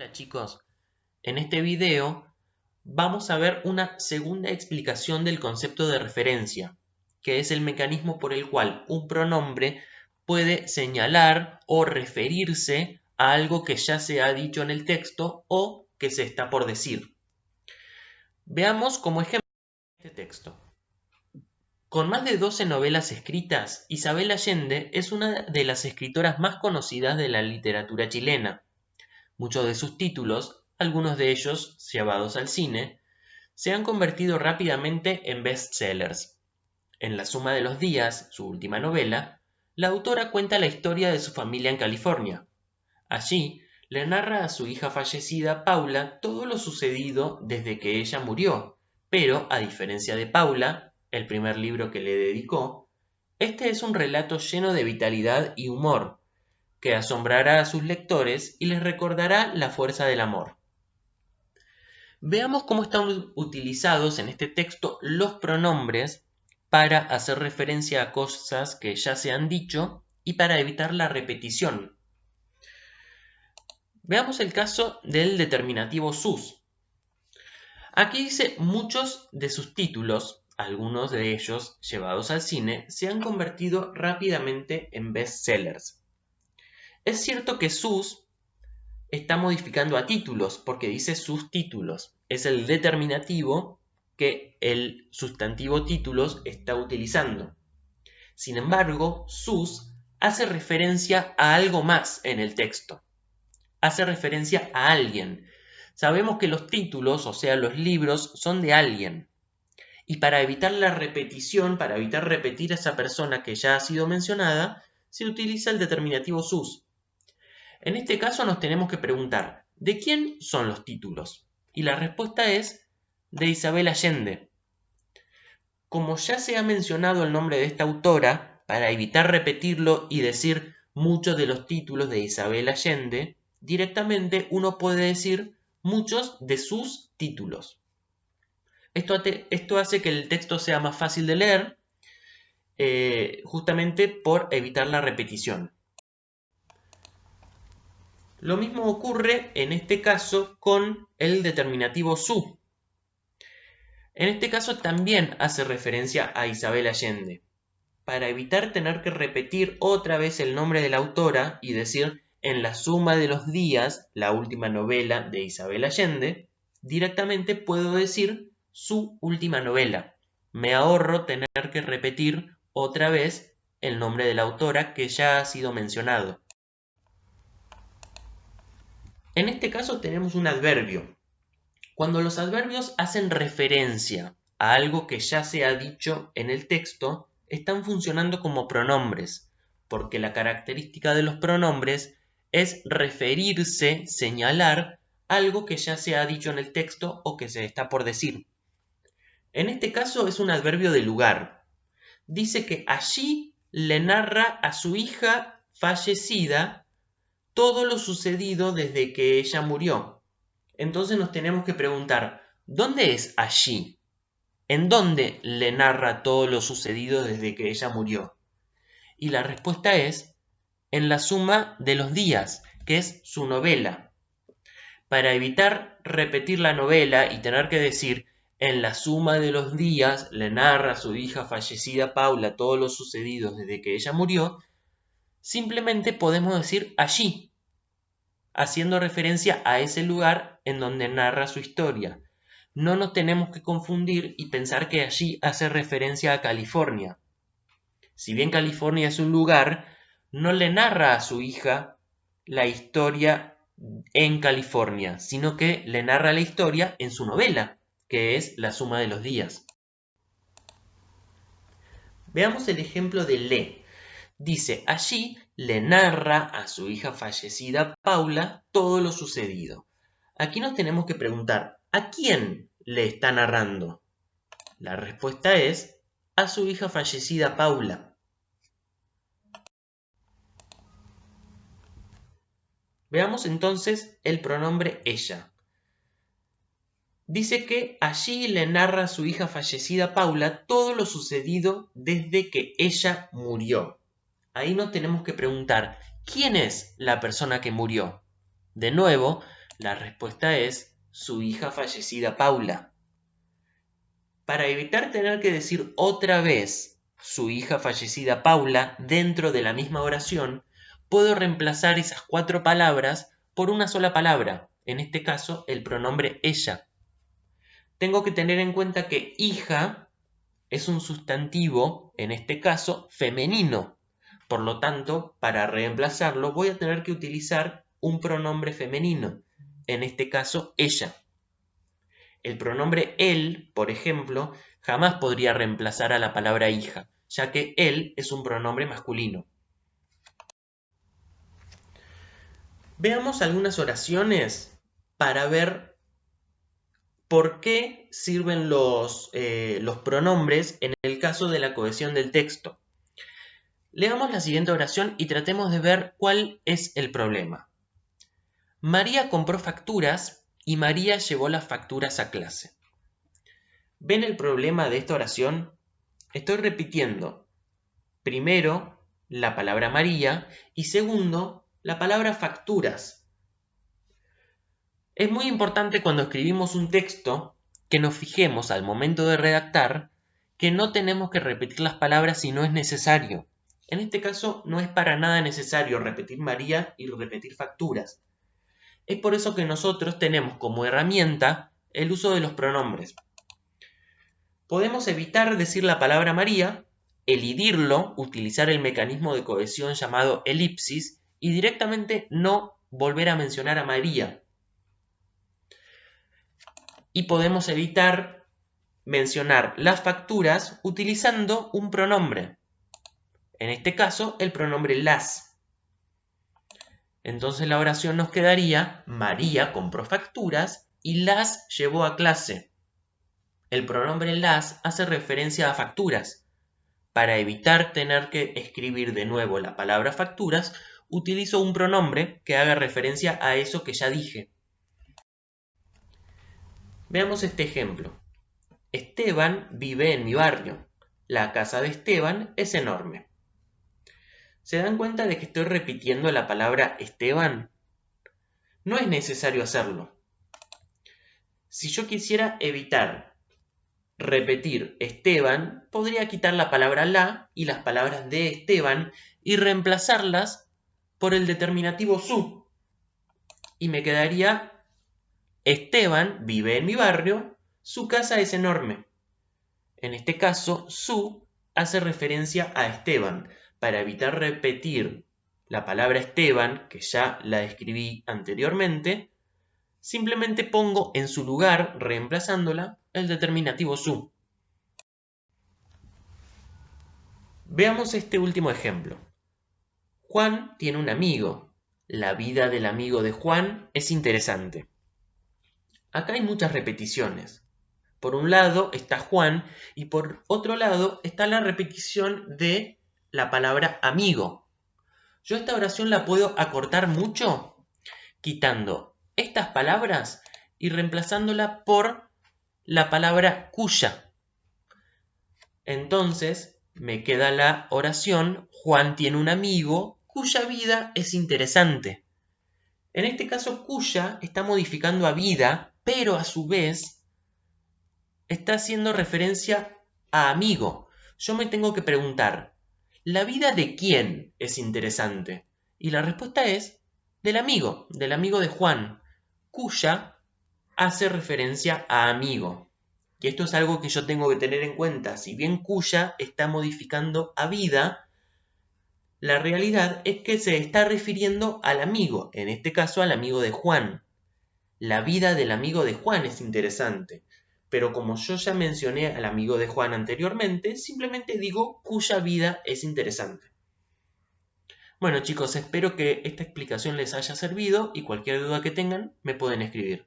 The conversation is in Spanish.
Hola chicos, en este video vamos a ver una segunda explicación del concepto de referencia, que es el mecanismo por el cual un pronombre puede señalar o referirse a algo que ya se ha dicho en el texto o que se está por decir. Veamos como ejemplo este texto. Con más de 12 novelas escritas, Isabel Allende es una de las escritoras más conocidas de la literatura chilena. Muchos de sus títulos, algunos de ellos llevados al cine, se han convertido rápidamente en bestsellers. En La suma de los días, su última novela, la autora cuenta la historia de su familia en California. Allí, le narra a su hija fallecida, Paula, todo lo sucedido desde que ella murió, pero, a diferencia de Paula, el primer libro que le dedicó, este es un relato lleno de vitalidad y humor, que asombrará a sus lectores y les recordará la fuerza del amor. Veamos cómo están utilizados en este texto los pronombres para hacer referencia a cosas que ya se han dicho y para evitar la repetición. Veamos el caso del determinativo sus. Aquí dice muchos de sus títulos, algunos de ellos llevados al cine, se han convertido rápidamente en bestsellers. Es cierto que sus está modificando a títulos porque dice sus títulos. Es el determinativo que el sustantivo títulos está utilizando. Sin embargo, sus hace referencia a algo más en el texto. Hace referencia a alguien. Sabemos que los títulos, o sea, los libros, son de alguien. Y para evitar la repetición, para evitar repetir a esa persona que ya ha sido mencionada, se utiliza el determinativo sus. En este caso nos tenemos que preguntar, ¿de quién son los títulos? Y la respuesta es de Isabel Allende. Como ya se ha mencionado el nombre de esta autora, para evitar repetirlo y decir muchos de los títulos de Isabel Allende, directamente uno puede decir muchos de sus títulos. Esto hace que el texto sea más fácil de leer, justamente por evitar la repetición. Lo mismo ocurre en este caso con el determinativo su. En este caso también hace referencia a Isabel Allende. Para evitar tener que repetir otra vez el nombre de la autora y decir en La suma de los días, la última novela de Isabel Allende, directamente puedo decir su última novela. Me ahorro tener que repetir otra vez el nombre de la autora que ya ha sido mencionado. En este caso tenemos un adverbio. Cuando los adverbios hacen referencia a algo que ya se ha dicho en el texto, están funcionando como pronombres, porque la característica de los pronombres es referirse, señalar algo que ya se ha dicho en el texto o que se está por decir. En este caso es un adverbio de lugar. Dice que allí le narra a su hija fallecida todo lo sucedido desde que ella murió. Entonces nos tenemos que preguntar, ¿dónde es allí? ¿En dónde le narra todo lo sucedido desde que ella murió? Y la respuesta es en La suma de los días, que es su novela. Para evitar repetir la novela y tener que decir en La suma de los días le narra a su hija fallecida Paula todo lo sucedido desde que ella murió, simplemente podemos decir allí, haciendo referencia a ese lugar en donde narra su historia. No nos tenemos que confundir y pensar que allí hace referencia a California. Si bien California es un lugar, no le narra a su hija la historia en California, sino que le narra la historia en su novela, que es La suma de los días. Veamos el ejemplo de le. Dice, allí le narra a su hija fallecida Paula todo lo sucedido. Aquí nos tenemos que preguntar, ¿a quién le está narrando? La respuesta es a su hija fallecida Paula. Veamos entonces el pronombre ella. Dice que allí le narra a su hija fallecida Paula todo lo sucedido desde que ella murió. Ahí nos tenemos que preguntar, ¿quién es la persona que murió? De nuevo, La respuesta es su hija fallecida Paula. Para evitar tener que decir otra vez su hija fallecida Paula dentro de la misma oración, puedo reemplazar esas 4 palabras por una sola palabra, en este caso el pronombre ella. Tengo que tener en cuenta que hija es un sustantivo, en este caso, femenino. Por lo tanto, para reemplazarlo voy a tener que utilizar un pronombre femenino, en este caso ella. El pronombre él, por ejemplo, jamás podría reemplazar a la palabra hija, ya que él es un pronombre masculino. Veamos algunas oraciones para ver por qué sirven los pronombres en el caso de la cohesión del texto. Leamos la siguiente oración y tratemos de ver cuál es el problema. María compró facturas y María llevó las facturas a clase. ¿Ven el problema de esta oración? Estoy repitiendo, primero, la palabra María y segundo, la palabra facturas. Es muy importante cuando escribimos un texto que nos fijemos al momento de redactar que no tenemos que repetir las palabras si no es necesario. En este caso no es para nada necesario repetir María y repetir facturas. Es por eso que nosotros tenemos como herramienta el uso de los pronombres. Podemos evitar decir la palabra María, elidirlo, utilizar el mecanismo de cohesión llamado elipsis y directamente no volver a mencionar a María. Y podemos evitar mencionar las facturas utilizando un pronombre. En este caso, el pronombre las. Entonces la oración nos quedaría: María compró facturas y las llevó a clase. El pronombre las hace referencia a facturas. Para evitar tener que escribir de nuevo la palabra facturas, utilizo un pronombre que haga referencia a eso que ya dije. Veamos este ejemplo. Esteban vive en mi barrio. La casa de Esteban es enorme. ¿Se dan cuenta de que estoy repitiendo la palabra Esteban? No es necesario hacerlo. Si yo quisiera evitar repetir Esteban, podría quitar la palabra la y las palabras de Esteban y reemplazarlas por el determinativo su. Y me quedaría: Esteban vive en mi barrio, su casa es enorme. En este caso, su hace referencia a Esteban. Para evitar repetir la palabra Esteban, que ya la escribí anteriormente, simplemente pongo en su lugar, reemplazándola, el determinativo su. Veamos este último ejemplo. Juan tiene un amigo. La vida del amigo de Juan es interesante. Acá hay muchas repeticiones. Por un lado está Juan y por otro lado está la repetición de la palabra amigo. Yo esta oración la puedo acortar mucho quitando estas palabras y reemplazándola por la palabra cuya. Entonces me queda la oración: Juan tiene un amigo cuya vida es interesante. En este caso, cuya está modificando a vida, pero a su vez está haciendo referencia a amigo. Yo me tengo que preguntar, ¿la vida de quién es interesante? Y la respuesta es del amigo de Juan, cuya hace referencia a amigo. Y esto es algo que yo tengo que tener en cuenta. Si bien cuya está modificando a vida, la realidad es que se está refiriendo al amigo, en este caso al amigo de Juan. La vida del amigo de Juan es interesante, pero como yo ya mencioné al amigo de Juan anteriormente, simplemente digo cuya vida es interesante. Bueno chicos, espero que esta explicación les haya servido y cualquier duda que tengan me pueden escribir.